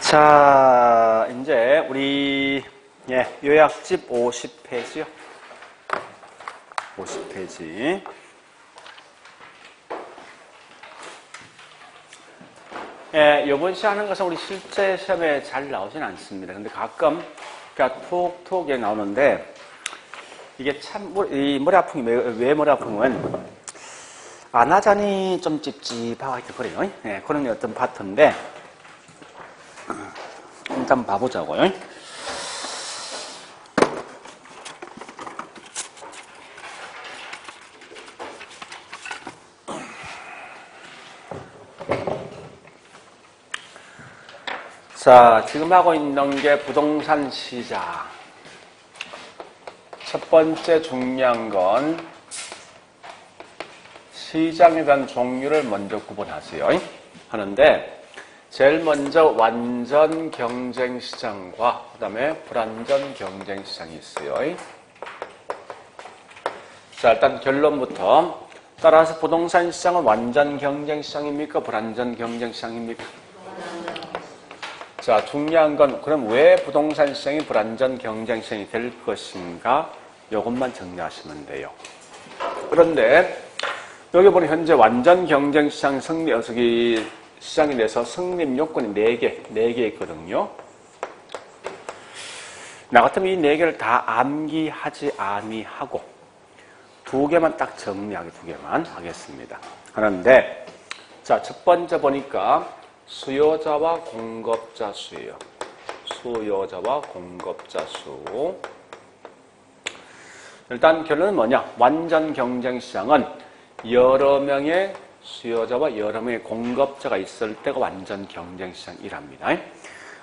자, 이제 우리 요약집 50페이지요. 50페이지. 이번 시험 하는 것은 우리 실제 시험에 잘 나오진 않습니다. 근데 가끔 그냥 톡톡 나오는데 이게 참 이 머리 아픔이 왜 머리 아픔은 안 하자니 좀 찝찝하게 그래요. 그런 어떤 파트인데 일단 봐보자고요. 자, 지금 하고 있는 게 부동산 시장. 첫 번째 중요한 건 시장에 대한 종류를 먼저 구분하세요. 하는데 제일 먼저 완전 경쟁 시장과 그 다음에 불완전 경쟁 시장이 있어요. 자, 일단 결론부터 따라서 부동산 시장은 완전 경쟁 시장입니까? 불완전 경쟁 시장입니까? 자, 중요한 건 그럼 왜 부동산 시장이 불완전 경쟁 시장이 될 것인가? 이것만 정리하시면 돼요. 그런데 여기 보면 현재 완전 경쟁 시장 시장에 대해서 성립 요건이 4개 있거든요. 나 같으면 이 4개를 다 암기하지 아니하고 2개만 딱 정리하게 2개만 하겠습니다. 하는데 자, 첫 번째 보니까 수요자와 공급자 수예요. 수요자와 공급자 수. 일단 결론은 뭐냐? 완전 경쟁 시장은 여러 명의 수요자와 여러 명의 공급자가 있을 때가 완전 경쟁 시장이랍니다.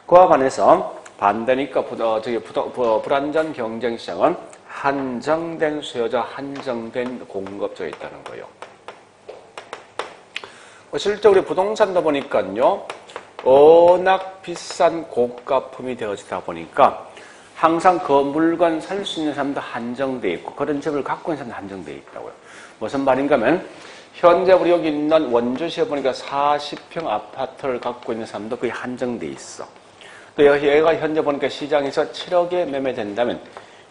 그와 반해서 반대니까 불완전 경쟁 시장은 한정된 수요자, 한정된 공급자가 있다는 거예요. 실제 우리 부동산도 보니까요, 워낙 비싼 고가품이 되어지다 보니까 항상 그 물건 살 수 있는 사람도 한정되어 있고 그런 집을 갖고 있는 사람도 한정되어 있다고요. 무슨 말인가 하면 현재 우리 여기 있는 원주시에 보니까 40평 아파트를 갖고 있는 사람도 거의 한정되어 있어. 또 얘가 현재 보니까 시장에서 7억에 매매된다면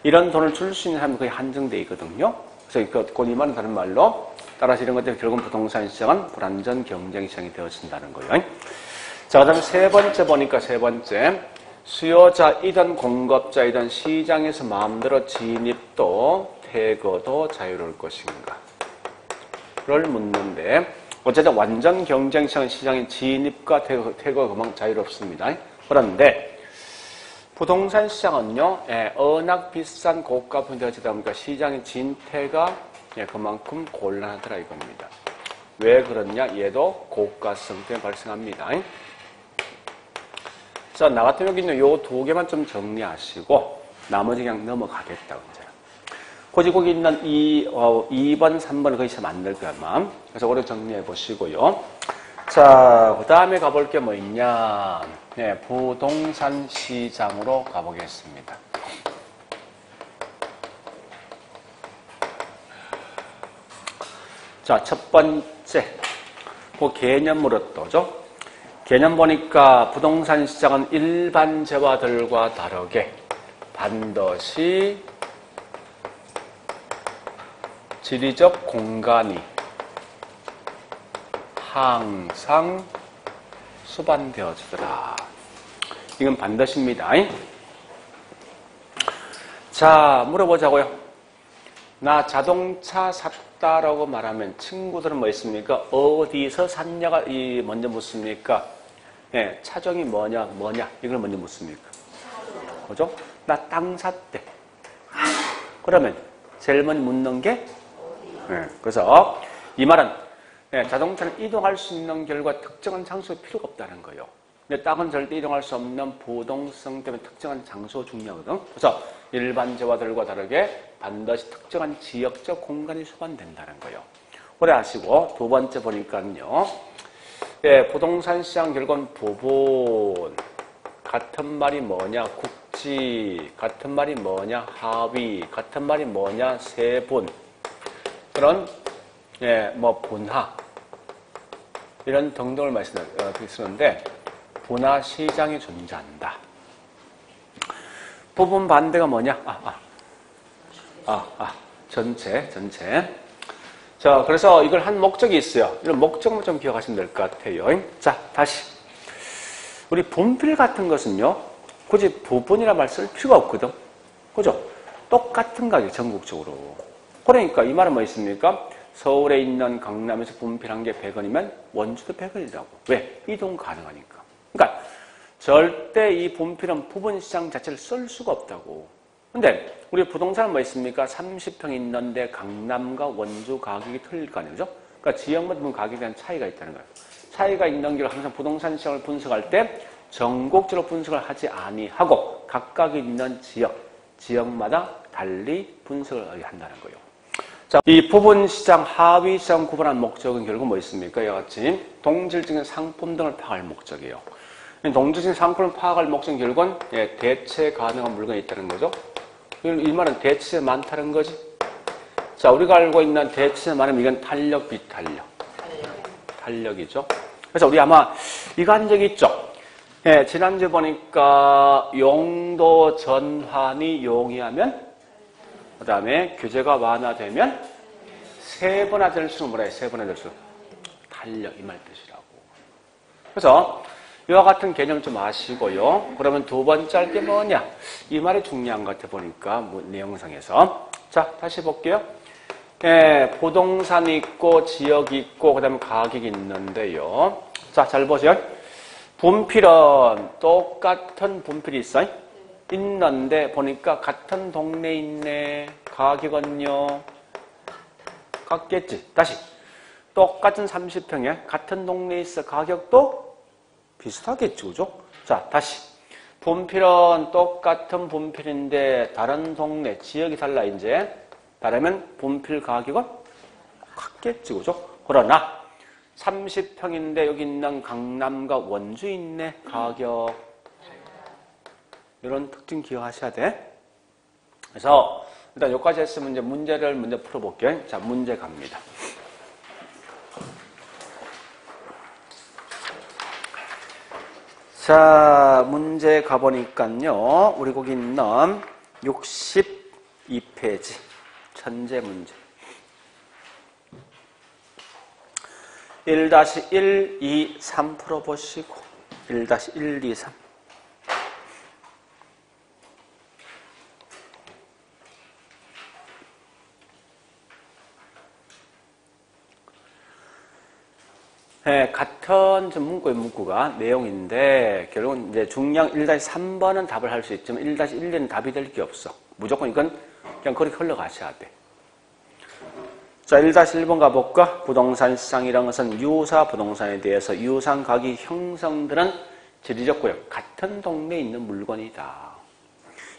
이런 돈을 줄 수 있는 사람이 거의 한정되어 있거든요. 그래서 그 이 말은 다른 말로 따라서 이런 것들이 결국은 부동산 시장은 불완전 경쟁 시장이 되어진다는 거예요. 자, 그 다음에 세 번째 보니까 수요자이든 공급자이든 시장에서 마음대로 진입도 퇴거도 자유로울 것인가 를 묻는데 어쨌든 완전 경쟁 시장의 진입과 퇴거가 그만큼 자유롭습니다. 그런데 부동산 시장은요, 워낙 비싼 고가품이 되어지다 보니까 시장의 진퇴가 그만큼 곤란하더라 이겁니다. 왜 그러냐? 얘도 고가성 때문에 발생합니다. 자, 나 같은 경우는 요 2개만 좀 정리하시고 나머지 그냥 넘어가겠다. 거기 있는 2번, 3번 거의 잘 안 될 거야, 아마. 그래서 오래 정리해 보시고요. 자, 그 다음에 가볼 게 뭐 있냐? 부동산 시장으로 가보겠습니다. 자, 첫 번째, 그 개념으로 또죠. 개념 보니까 부동산 시장은 일반 재화들과 다르게 반드시 지리적 공간이 항상 수반되어지더라. 이건 반드시입니다. 자, 물어보자고요. 나 자동차 샀다라고 말하면 친구들은 뭐 있습니까? 어디서 샀냐가 먼저 묻습니까? 차종이 뭐냐 이걸 먼저 묻습니까? 그죠? 나 땅 샀대. 그러면 제일 먼저 묻는 게 그래서 이 말은 자동차는 이동할 수 있는 결과 특정한 장소에 필요가 없다는 거예요. 근데 땅은 절대 이동할 수 없는 부동성 때문에 특정한 장소가 중요하거든. 그래서 일반 재화들과 다르게 반드시 특정한 지역적 공간이 수반된다는 거예요. 오래 하시고 두 번째 보니까요. 부동산 시장 결국은 부분 같은 말이 뭐냐? 국지 같은 말이 뭐냐? 하위 같은 말이 뭐냐? 세분 그런 뭐 분하 이런 등등을 쓰는데 분화 시장이 존재한다. 부분 반대가 뭐냐? 전체. 자, 그래서 이걸 한 목적이 있어요. 이런 목적만 좀 기억하시면 될 것 같아요. 자, 다시. 우리 분필 같은 것은요, 굳이 부분이라 말 쓸 필요가 없거든. 그죠? 똑같은 가격, 전국적으로. 그러니까 이 말은 뭐 있습니까? 서울에 있는 강남에서 분필 한 개 100원이면 원주도 100원이라고. 왜? 이동 가능하니까. 그러니까 절대 이 분필은 부분 시장 자체를 쓸 수가 없다고. 근데 우리 부동산은 뭐 있습니까? 30평 있는데 강남과 원주 가격이 틀릴 거 아니에요? 그죠? 그러니까 지역마다 보면 가격에 대한 차이가 있다는 거예요. 차이가 있는 걸 항상 부동산 시장을 분석할 때 전국적으로 분석을 하지 아니하고 각각 있는 지역마다 달리 분석을 한다는 거예요. 자, 이 부분 시장, 하위 시장 구분한 목적은 결국 뭐 있습니까? 이와 같이 동질적인 상품 등을 파악할 목적이에요. 동질적인 상품을 파악할 목적은 결국은 대체 가능한 물건이 있다는 거죠. 이 말은 대체 많다는 거지. 자, 우리가 알고 있는 대체 많으면 이건 탄력, 비탄력. 탄력이죠. 그래서 우리 아마 이거 한 적이 있죠. 지난주에 보니까 용도 전환이 용이하면 그 다음에 규제가 완화되면 세분화될 수는 뭐라 해? 세분화될 수. 탄력, 이 말 뜻이라고. 그래서 이와 같은 개념 좀 아시고요. 그러면 두 번째 할 게 뭐냐? 이 말이 중요한 것 같아 보니까 내용상에서. 자, 다시 볼게요. 부동산이 있고 지역이 있고 그 다음에 가격이 있는데요. 자, 잘 보세요. 분필은 똑같은 분필이 있어요. 있는데 보니까 같은 동네에 있네. 가격은요. 같겠지. 다시. 똑같은 30평에 같은 동네에 있어. 가격도 비슷하겠죠. 그죠? 자, 다시. 분필은 똑같은 분필인데 다른 동네, 지역이 달라 이제. 다르면 분필 가격은 같겠지. 그죠? 그러나 30평인데 여기 있는 강남과 원주 있네. 가격. 이런 특징 기억하셔야 돼. 그래서 일단 여기까지 했으면 이제 문제를 먼저 풀어볼게요. 자, 문제 갑니다. 자, 문제 가보니까요. 우리 거기 있는 62페이지. 천재 문제. 1-1, 2, 3 풀어보시고. 1-1, 2, 3. 같은 문구가 내용인데, 결국은 이제 중량 1-3번은 답을 할 수 있지만 1-1은 답이 될 게 없어. 무조건 이건 그냥 그렇게 흘러가셔야 돼. 자, 1-1번 가볼까? 부동산 시장이라는 것은 유사 부동산에 대해서 유사한 가격이 형성되는 지리적 구역, 같은 동네에 있는 물건이다.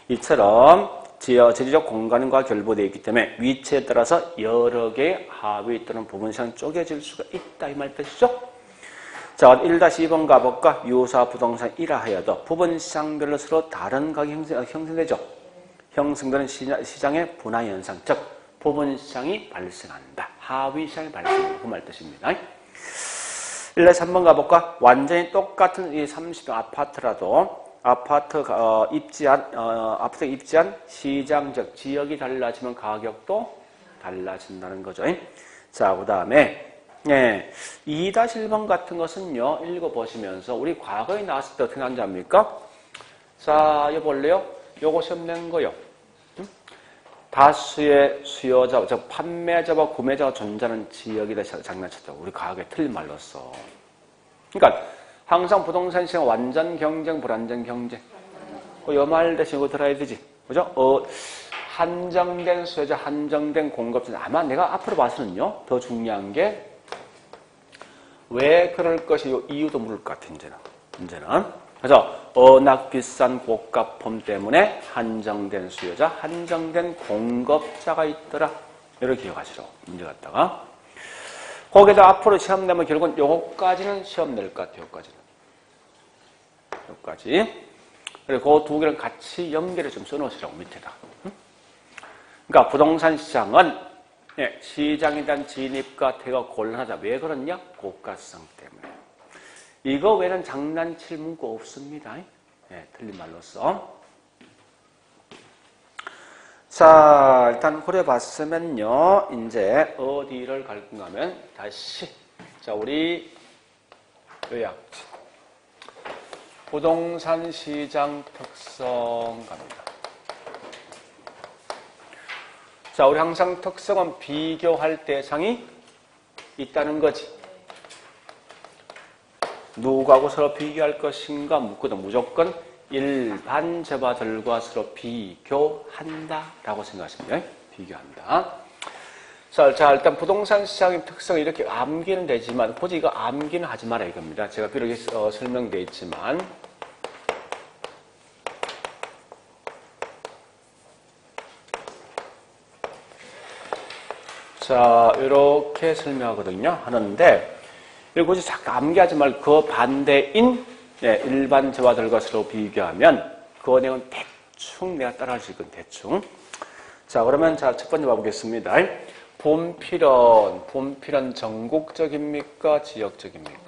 이처럼 지리적 공간과 결부되어 있기 때문에 위치에 따라서 여러 개의 하위 또는 부분 시장 쪼개질 수가 있다. 이 말 뜻이죠? 자, 1-2번 가볼까? 유사 부동산 이라 하여도 부분 시장별로 서로 다른 가격이 형성되죠. 형성되는 시장의 분화 현상, 즉 부분 시장이 발생한다. 하위 시장이 발생한다. 그 말 뜻입니다. 1-3번 가볼까? 완전히 똑같은 이 30평 아파트라도 아파트가 입지한 시장, 즉 지역이 달라지면 가격도 달라진다는 거죠. 자, 그 다음에 2-1번 같은 것은요. 읽어보시면서 우리 과거에 나왔을 때 어떻게 나왔는지 압니까? 자, 이거 볼래요? 요거 시험 낸 거요. 다수의 수요자, 즉 판매자와 구매자가 존재하는 지역이다 장난쳤다고. 우리 과거에 틀린 말로 써. 그러니까 항상 부동산 시장 완전 경쟁, 불완전 경쟁. 요 말 대신 이거 들어야 되지. 그죠? 한정된 수요자, 한정된 공급자. 아마 내가 앞으로 봐서는요, 더 중요한 게 왜 그럴 것이 요 이유도 물을 것 같아, 이제는. 그래서 워낙 비싼 고가품 때문에 한정된 수요자, 한정된 공급자가 있더라. 이렇게 기억하시라고. 문제 갖다가. 거기다 앞으로 시험 내면 결국은 요거까지는 시험 낼 것 같아요. 요까지. 그리고 그 두 개를 같이 연결해 좀 써놓으시라고, 밑에다. 그러니까 부동산 시장은 시장에 대한 진입과 퇴가 곤란하다. 왜 그러냐? 고가성 때문에. 이거 외에는 장난칠 문구 없습니다. 네, 틀린 말로써. 자, 일단 그려봤으면요. 이제 어디를 갈 건가 하면 다시 자, 우리 요약. 부동산 시장 특성 갑니다. 자, 우리 항상 특성은 비교할 대상이 있다는 거지. 누구하고 서로 비교할 것인가 묻거든. 무조건 일반 재화들과 서로 비교한다라고 생각하시면 돼요. 비교한다. 자, 일단 부동산 시장의 특성이 이렇게 암기는 되지만 굳이 이거 암기는 하지 마라 이겁니다. 제가 그렇게 설명되어 있지만 자, 이렇게 설명하거든요. 하는데 이거 굳이 자꾸 암기하지 말고 그 반대인 일반 재화들과 서로 비교하면 그 내용은 대충 내가 따라할 수 있거든. 대충. 자, 그러면 자, 첫 번째 봐보겠습니다. 본필은 전국적입니까? 지역적입니까?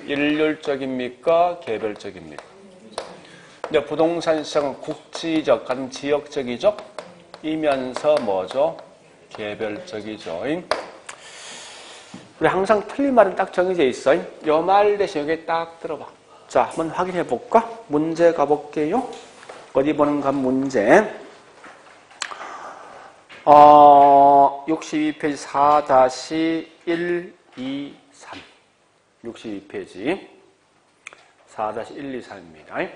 일률적입니까? 개별적입니까? 근데 부동산 시장은 국지적, 아니면 지역적이죠? 이면서 뭐죠? 개별적이죠. 우리 항상 틀린 말은 딱 정해져 있어. 요 말 대신 여기에 딱 들어봐. 자, 한번 확인해 볼까? 문제 가볼게요. 어디 보는가 문제. 62페이지 4-1, 2, 3. 62페이지 4-1, 2, 3입니다.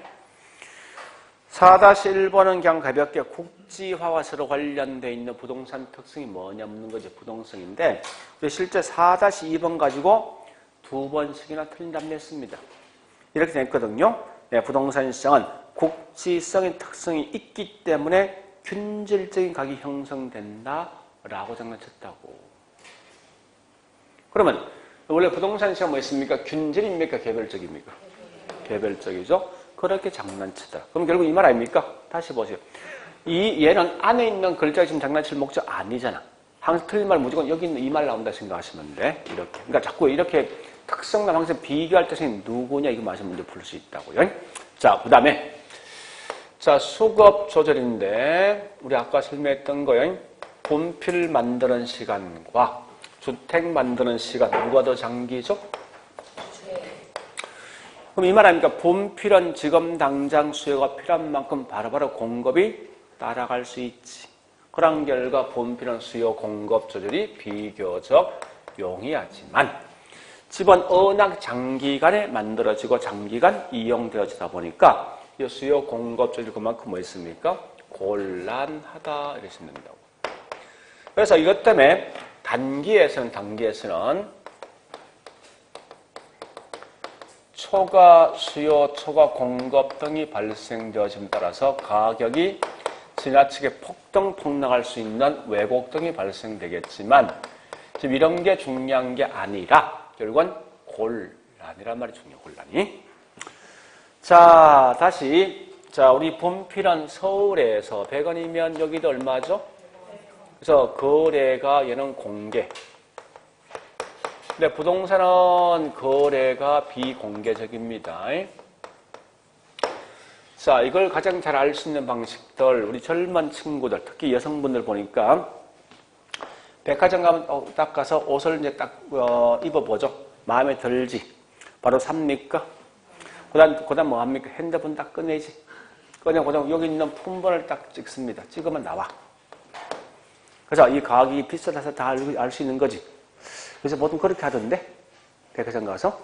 4-1번은 그냥 가볍게 국지화와 서로 관련되어 있는 부동산 특성이 뭐냐 묻는 거지. 부동성인데 실제 4-2번 가지고 2번씩이나 틀린 답 냈습니다. 이렇게 됐거든요. 네, 부동산 시장은 국지성의 특성이 있기 때문에 균질적인 가격이 형성된다라고 장난쳤다고. 그러면 원래 부동산 시장 뭐 있습니까? 균질입니까? 개별적입니까? 개별적이죠. 그렇게 장난치다. 그럼 결국 이 말 아닙니까? 다시 보세요. 얘는 안에 있는 글자가 지금 장난칠 목적 아니잖아. 항상 틀린 말 무조건 여기 있는 이 말 나온다 생각하시면 돼. 이렇게. 그러니까 자꾸 이렇게 특성만 항상 비교할 때 누구냐 이거 마시면 문제 풀 수 있다고요. 자, 그 다음에 자, 수급 조절인데 우리 아까 설명했던 거예요. 본필 만드는 시간과 주택 만드는 시간 누가 더 장기죠? 그럼 이 말 아닙니까? 본필은 지금 당장 수요가 필요한 만큼 바로바로 공급이 따라갈 수 있지. 그런 결과 본필은 수요 공급 조절이 비교적 용이하지만 집은 워낙 장기간에 만들어지고 장기간 이용되어지다 보니까 이 수요 공급 조절이 그만큼 뭐 있습니까? 곤란하다 이렇게 된다고. 그래서 이것 때문에 단기에서는 초과 수요, 초과 공급 등이 발생되어짐에 따라서 가격이 지나치게 폭등폭락할 수 있는 왜곡 등이 발생되겠지만 지금 이런 게 중요한 게 아니라 결국은 곤란이란 말이 중요해요. 곤란이. 자, 다시 자, 우리 본필은 서울에서 100원이면 여기도 얼마죠? 그래서 거래가 얘는 공개. 근데 부동산은 거래가 비공개적입니다. 자, 이걸 가장 잘 알 수 있는 방식들, 우리 젊은 친구들, 특히 여성분들 보니까 백화점 가면 딱 가서 옷을 이제 딱 입어보죠. 마음에 들지. 바로 삽니까? 그다음 뭐 합니까? 핸드폰 딱 꺼내지. 그냥 여기 있는 품번을 딱 찍습니다. 찍으면 나와. 그래서 이 가격이 비싸서 다 알 수 있는 거지. 그래서 보통 그렇게 하던데 백화점 가서.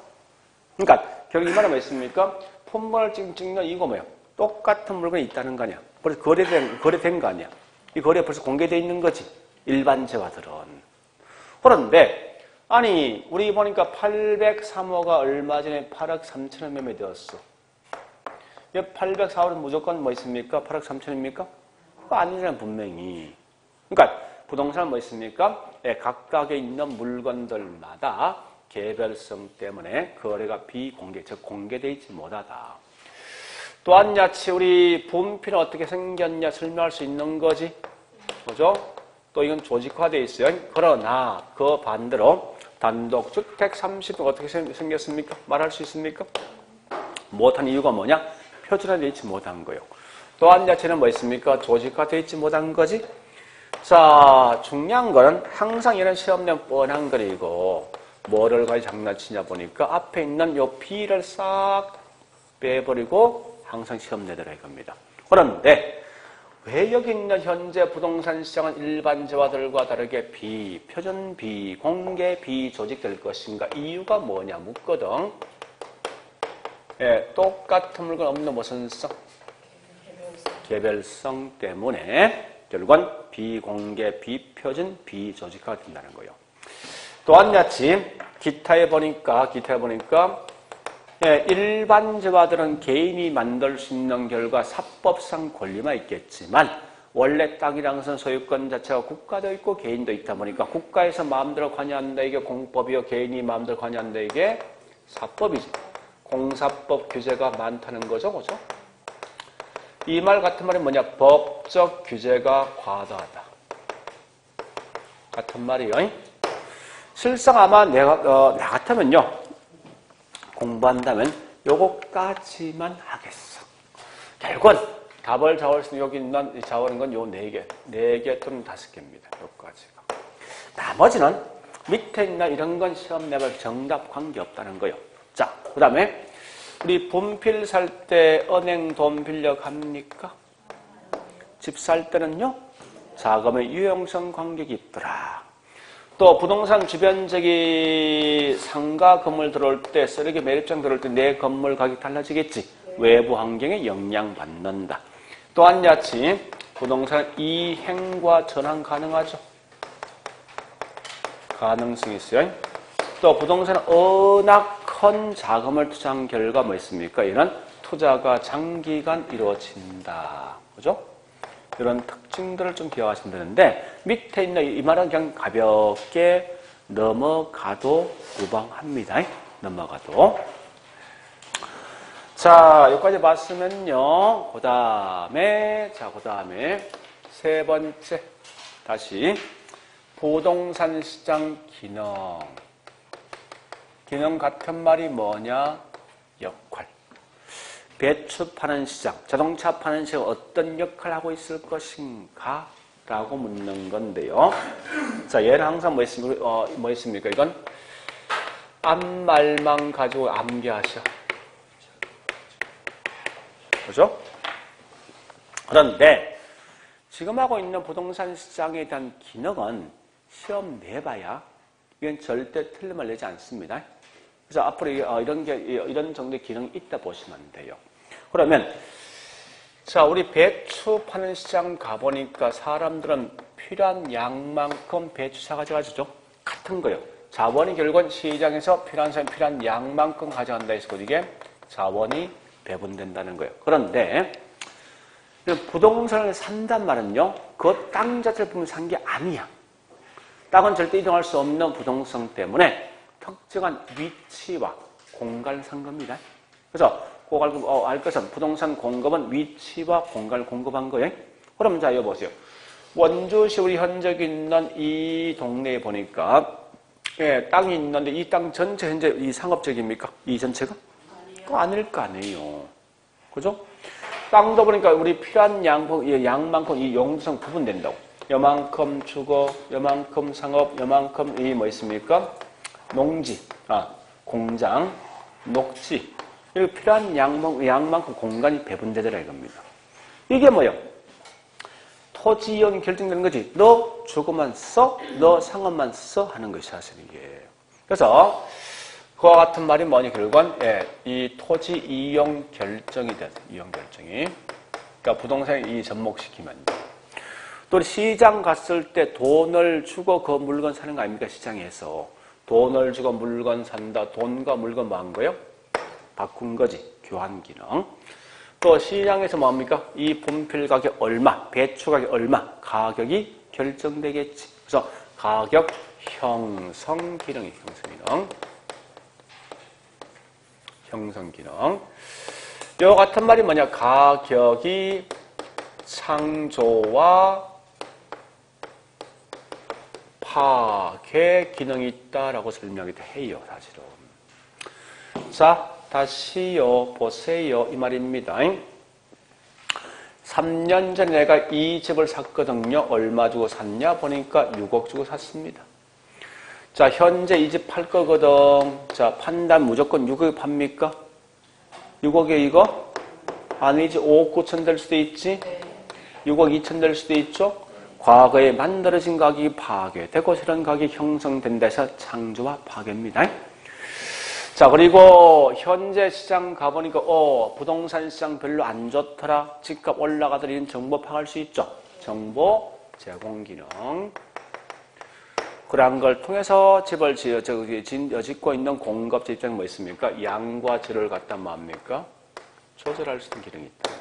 그러니까 결국 이 말은 뭐 있습니까? 품번을 찍는 이거 뭐야? 똑같은 물건이 있다는 거 아니야. 벌써 거래된 거 아니야. 이 거래가 벌써 공개되어 있는 거지. 일반 재화들은. 그런데 아니 우리 보니까 803호가 얼마 전에 8억 3천원 매매되었어. 804호는 무조건 뭐 있습니까? 8억 3천원입니까? 그거 아니잖아요. 분명히. 그러니까 부동산은 뭐 있습니까? 각각에 있는 물건들마다 개별성 때문에 거래가 비공개, 즉 공개되어 있지 못하다. 또한 야치 우리 본필은 어떻게 생겼냐 설명할 수 있는 거지. 그죠? 또 이건 조직화되어 있어요. 그러나 그 반대로 단독주택 30은 어떻게 생겼습니까? 말할 수 있습니까? 못한 이유가 뭐냐? 표준화되어 있지 못한 거예요. 또 한 자체는 뭐 있습니까? 조직화되어 있지 못한 거지. 자, 중요한 거는 항상 이런 시험 내면 뻔한 거리고 뭐를 가지고 장난치냐 보니까 앞에 있는 요 B를 싹 빼버리고 항상 시험 내더라 이겁니다. 그런데 왜 여기 있는 현재 부동산 시장은 일반 재화들과 다르게 비표준, 비공개, 비조직될 것인가? 이유가 뭐냐 묻거든. 예, 똑같은 물건 없는 무슨 성? 개별성 때문에 결국은 비공개, 비표준, 비조직화가 된다는 거예요. 또한 같이 기타에 보니까 예, 일반 재화들은 개인이 만들 수 있는 결과 사법상 권리만 있겠지만 원래 땅이라는 것은 소유권 자체가 국가도 있고 개인도 있다 보니까 국가에서 마음대로 관여한다 이게 공법이요 개인이 마음대로 관여한다 이게 사법이지. 공사법 규제가 많다는 거죠. 그죠? 이 말 같은 말이 뭐냐? 법적 규제가 과다하다. 같은 말이요. 실상 아마 나 같으면요. 공부한다면 요거까지만 하겠어. 결국은 답을 잡을 수 있는 여기 있는 잡는 건 요 4개. 4개 또는 5개입니다. 요까지가. 나머지는 밑에 있는 이런 건 시험 내볼 정답 관계없다는 거예요. 자, 그 다음에 우리 분필 살 때 은행 돈 빌려 갑니까? 집 살 때는요. 자금의 유용성 관계가 있더라. 또 부동산 주변 저기 상가 건물 들어올 때 쓰레기 매립장 들어올 때 내 건물 가격 달라지겠지. 외부 환경에 영향받는다. 또한 같이 부동산 이행과 전환 가능하죠. 가능성이 있어요. 또 부동산 워낙 큰 자금을 투자한 결과 뭐 있습니까? 이는 투자가 장기간 이루어진다. 그죠? 이런 특징들을 좀 기억하시면 되는데 밑에 있는 이 말은 그냥 가볍게 넘어가도 무방합니다. 넘어가도. 자, 여기까지 봤으면요. 그 다음에 세 번째 다시 부동산 시장 기능. 기능 같은 말이 뭐냐? 역할. 배추 파는 시장, 자동차 파는 시장 어떤 역할을 하고 있을 것인가? 라고 묻는 건데요. 자, 얘는 항상 뭐 있습니까? 이건 앞말만 가지고 암기하셔. 그죠? 그런데 지금 하고 있는 부동산 시장에 대한 기능은 시험 내봐야 이건 절대 틀린 말 내지 않습니다. 그래서 앞으로 이런 정도의 기능이 있다 보시면 돼요. 그러면 자, 우리 배추 파는 시장 가보니까 사람들은 필요한 양만큼 배추 사가지고 가죠. 같은 거예요. 자원이 결국은 시장에서 필요한 양만큼 가져간다 해서 이게 자원이 배분된다는 거예요. 그런데 부동산을 산단 말은요. 그 땅 자체를 보면 산 게 아니야. 땅은 절대 이동할 수 없는 부동산 때문에 특정한 위치와 공간을 산 겁니다. 그래서 꼭 알 것은 부동산 공급은 위치와 공간을 공급한 거예요. 그럼 자, 이거 보세요. 원주시 우리 현재 있는 이 동네에 보니까 예, 땅이 있는데 이 땅 전체 현재 이 상업적입니까? 이 전체가? 그거 아닐 거 아니에요. 그죠? 땅도 보니까 우리 필요한 양만큼 이 용도상 구분된다고. 요만큼 주거, 요만큼 상업, 요만큼 이 뭐 있습니까? 농지, 공장, 녹지. 이 필요한 양만큼 공간이 배분되더라 이겁니다. 이게 뭐예요? 토지 이용이 결정되는 거지. 너 주거만 써, 너 상업만 써 하는 것이 사실 이게. 그래서 그와 같은 말이 뭐니 결국은 이 토지 이용 결정이 돼. 이용 결정이. 그러니까 부동산 이 접목시키면. 또 시장 갔을 때 돈을 주고 그 물건 사는 거 아닙니까? 시장에서. 돈을 주고 물건 산다. 돈과 물건 뭐 한 거예요? 바꾼 거지. 교환 기능. 또 시장에서 뭐합니까? 이 분필 가격 얼마, 배추 가격 얼마, 가격이 결정되겠지. 그래서 가격 형성 기능이 형성 기능. 요 같은 말이 뭐냐? 가격이 파괴 기능이 있다라고 설명이 해요, 사실은. 자, 다시요, 보세요. 이 말입니다. 3년 전에 내가 이 집을 샀거든요. 얼마 주고 샀냐? 보니까 6억 주고 샀습니다. 자, 현재 이 집 팔 거거든. 자, 판단 무조건 6억에 팝니까? 6억에 이거? 아니지, 5억 9천 될 수도 있지? 6억 2천 될 수도 있죠? 과거에 만들어진 가격이 파괴되고 새로운 가격이 형성된다 해서 창조와 파괴입니다. 자, 그리고 현재 시장 가보니까 부동산 시장 별로 안 좋더라. 집값 올라가더라. 이런 정보 파악할 수 있죠. 정보 제공 기능. 그러한 걸 통해서 집을 짓고 있는 공급자 입장에 뭐 있습니까? 양과 질을 갖다 뭐합니까? 조절할 수 있는 기능이 있다.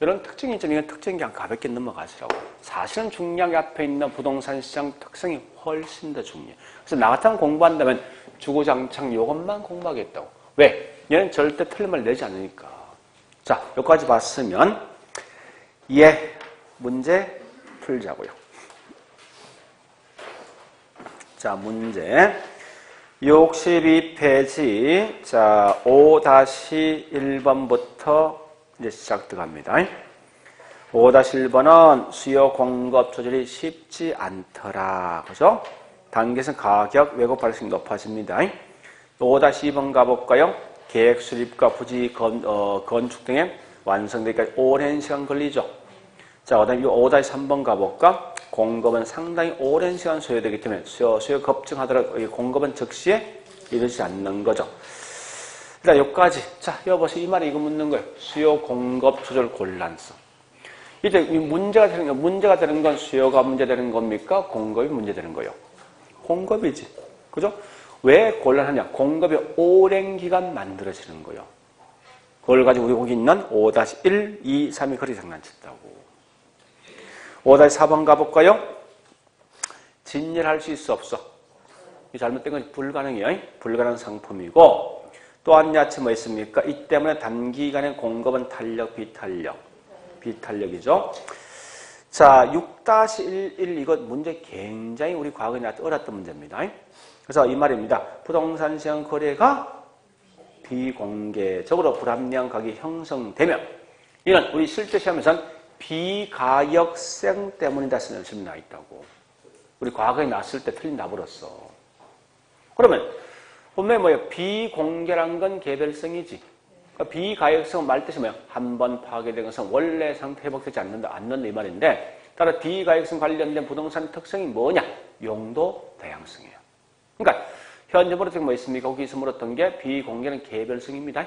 이런 특징이 있죠. 이건 특징이 그냥 가볍게 넘어가시라고. 사실은 중요한 게 앞에 있는 부동산 시장 특성이 훨씬 더 중요해요. 그래서 나 같은 공부한다면 주구장창 이것만 공부하겠다고. 왜? 얘는 절대 틀린 말 내지 않으니까. 자, 여기까지 봤으면 문제 풀자고요. 자, 문제 62페이지 자 5-1번부터 이제 시작 들어갑니다. 5-1번은 수요 공급 조절이 쉽지 않더라. 그죠? 단계선 가격 왜곡 발생이 높아집니다. 5-2번 가볼까요? 계획 수립과 부지 건축 등의 완성되기까지 오랜 시간 걸리죠. 자, 그 다음에 5-3번 가볼까? 공급은 상당히 오랜 시간 소요되기 때문에 수요 급증하더라도 공급은 즉시에 이루지 않는 거죠. 일단 여기까지. 자, 여보세요. 이 말이 이거 묻는 거예요. 수요 공급 조절 곤란성. 이제 문제가 되는 건 수요가 문제되는 겁니까? 공급이 문제되는 거예요. 공급이지. 그죠? 왜 곤란하냐? 공급이 오랜 기간 만들어지는 거예요. 그걸 가지고 우리 거기 있는 5-1, 2, 3이 그리 장난친다고. 5-4번 가볼까요? 진열할 수 있어 없어? 이 잘못된 건 불가능해요. 불가능한 상품이고 또한 야채 뭐 있습니까? 이 때문에 단기간에 공급은 탄력, 비탄력이죠. 자, 6-11 이거 문제 굉장히 우리 과거에 어렸던 문제입니다. 그래서 이 말입니다. 부동산 시장 거래가 비공개적으로 불합리한 가격이 형성되면 이는 우리 실제 시험에서는 비가역성 때문이다 쓰는 질문이 나 있다고. 우리 과거에 나왔을 때 틀린 나버렸어. 그러면 분명히 뭐예요? 비공개란 건 개별성이지. 그러니까 비가역성은 말 뜻이 뭐예요? 한번 파괴된 것은 원래 상태 회복되지 않는다 이 말인데 따라 비가역성 관련된 부동산 특성이 뭐냐? 용도 다양성이에요. 그러니까 현재 물었던 게 뭐 있습니까? 거기서 물었던 게 비공개는 개별성입니다.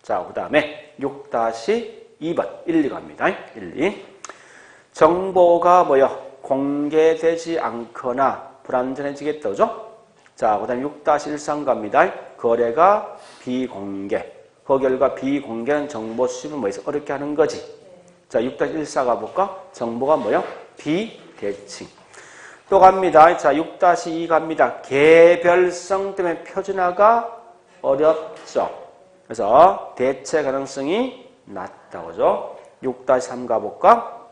자, 그 다음에 6-2번 1, 2 갑니다. 1, 2 정보가 뭐요? 공개되지 않거나 불안전해지겠다. 그죠? 자, 그 다음에 6-13 갑니다. 거래가 비공개. 그 결과 비공개는 정보 수집을 뭐해서 어렵게 하는 거지. 자, 6-14 가볼까? 정보가 뭐요? 비대칭. 또 갑니다. 자, 6-2 갑니다. 개별성 때문에 표준화가 어렵죠. 그래서 대체 가능성이 낮다. 그죠? 6-3 가볼까?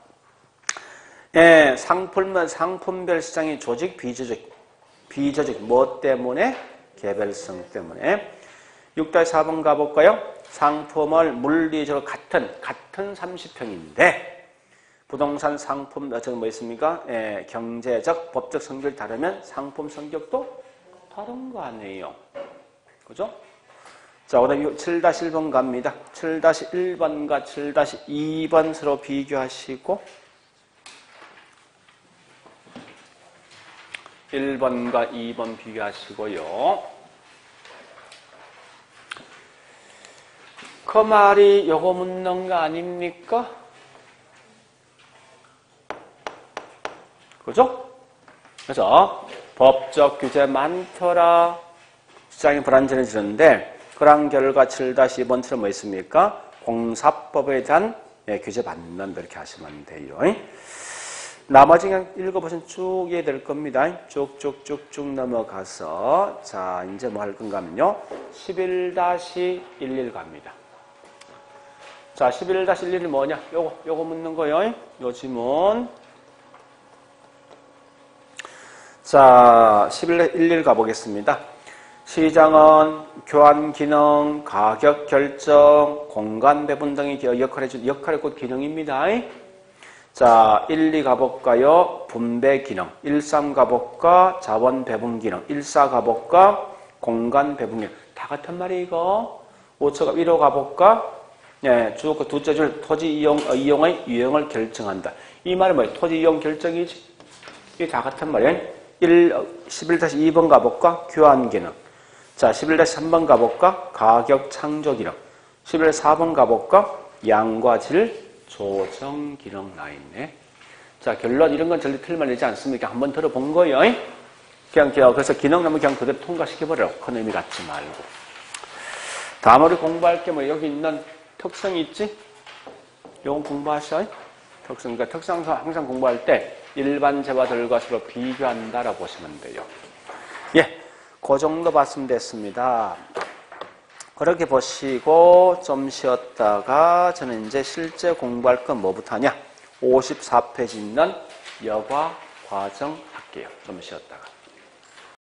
예, 상품별 시장이 조직, 비조직. 뭐 때문에? 개별성 때문에. 6-4번 가볼까요? 상품을 물리적으로 같은 30평인데 부동산 상품 뭐 있습니까? 예, 경제적, 법적 성격이 다르면 상품 성격도 다른 거 아니에요. 그죠? 자, 그 다음에 7-1번 갑니다. 7-1번과 7-2번 서로 비교하시고 1번과 2번 비교하시고요. 그 말이 요거 묻는 거 아닙니까? 그죠? 그래서 법적 규제 많더라. 시장이 불안전해지는데 그런 결과 7-2번처럼 뭐 있습니까? 공사법에 대한 규제 받는다 이렇게 하시면 돼요. 나머지 그냥 읽어보시면 쭉 이해될 겁니다. 쭉쭉쭉쭉 넘어가서 자 이제 뭐 할 건가 하면요. 11-11 갑니다. 자 11-11이 뭐냐? 요거 묻는 거예요. 요 지문. 자, 11 가보겠습니다. 시장은 교환 기능, 가격 결정, 공간 배분 등의 역할이 곧 기능입니다. 자, 1, 2 가볼까요? 분배 기능. 1, 3 가볼까? 자원 배분 기능. 1, 4 가볼까? 공간 배분 기능. 다 같은 말이 이거. 5초 1호 가볼까? 예, 그 두째 줄 토지 이용의 유형을 결정한다. 이 말은 뭐예요? 토지 이용 결정이지. 이게 다 같은 말이에요. 11-2번 가볼까? 교환 기능. 자, 11-3번 가볼까? 가격 창조 기능. 11-4번 가볼까? 양과 질 조정 기능 나있네. 자, 결론 이런 건 절대 틀리면 되지 않습니까? 한번 들어본 거예요. 그래서 기능 나면 그냥 그대로 통과시켜버려. 큰 의미 갖지 말고. 다음 우리 공부할 게 뭐 여기 있는 특성이 있지? 요건 공부하셔. 특성. 그러니까 특성서 항상 공부할 때 일반 재화들과 서로 비교한다라고 보시면 돼요. 예. 그 정도 봤으면 됐습니다. 그렇게 보시고 좀 쉬었다가 저는 이제 실제 공부할 건 뭐부터 하냐? 54페이지 있는 여과 과정 할게요. 좀 쉬었다가.